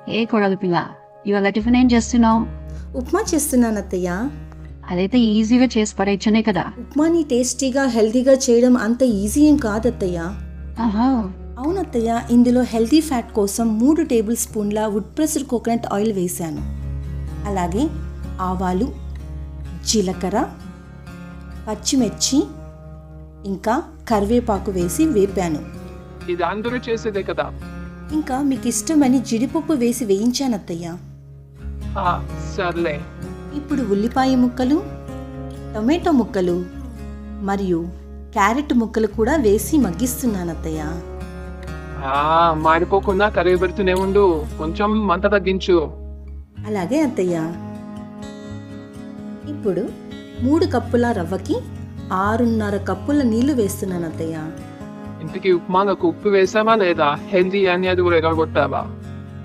ఏ కొడలు పిల్ల, ఇవాళ టిఫిన్ ఏం చేస్తున్నావు? ఉప్మా చేస్తున్నాను అత్తయ్య. అదైతే ఈజీగా చేసి పడేయచ్చనే కదా. ఉప్మాని టేస్టీగా హెల్తీగా చేయడం అంత ఈజీ ఏం కాదు అత్తయ్య. ఆహా, అవునత్తయ్య, ఇందులో హెల్తీ ఫ్యాట్ కోసం 3 టేబుల్ స్పూన్ల వుడ్ ప్రెస్డ్ కోకోనట్ ఆయిల్ వేశాను. అలాగే ఆవాలు, జీలకర్ర, పచ్చిమిర్చి ఇంకా కరివేపాకు వేసి వేపాను. ఇది అందరూ చేసేదే కదా. ఇంకా మీకు ఇష్టమని జీడిపప్పు వేసి వేయించాను అత్తయ్య. సర్లే. ఇప్పుడు ఉల్లిపాయ ముక్కలు, టొమాటో ముక్కలు మరియు క్యారెట్ ముక్కలు కూడా వేసి మగ్గిస్తున్నాను అత్తయ్య. మాడిపోకుండా కరిగి పెడుతూనే ఉండు, కొంచెం మంట తగ్గించు. అలాగే అత్తయ్య. ఇప్పుడు 3 కప్పుల రవ్వకి 6.5 కప్పుల నీళ్లు వేస్తున్నాను అత్తయ్య. ఇంటికి ఉప్మాలకు ఉప్పు వేసావా లేదా? హెల్దీ అని అది కూడా ఎగరగొట్టావా?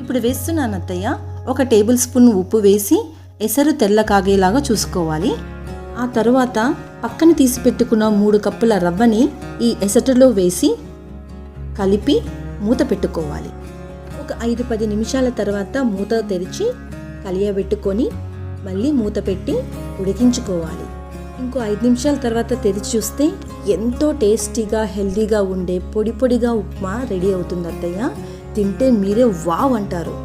ఇప్పుడు వేస్తున్నాను అత్తయ్య. 1 టేబుల్ స్పూన్ ఉప్పు వేసి ఎసరు తెల్ల కాగేలాగా చూసుకోవాలి. ఆ తరువాత పక్కన తీసి పెట్టుకున్న 3 కప్పుల రవ్వని ఈ ఎసరులో వేసి కలిపి మూత పెట్టుకోవాలి. ఒక 5-10 నిమిషాల తర్వాత మూత తెరిచి కలియబెట్టుకొని మళ్ళీ మూత పెట్టి ఉడికించుకోవాలి. ఇంకో 5 నిమిషాల తర్వాత తెరిచి చూస్తే ఎంతో టేస్టీగా హెల్దీగా ఉండే పొడి పొడిగా ఉప్మా రెడీ అవుతుంది అత్తయ్య. తింటే మీరే వావ్ అంటారు.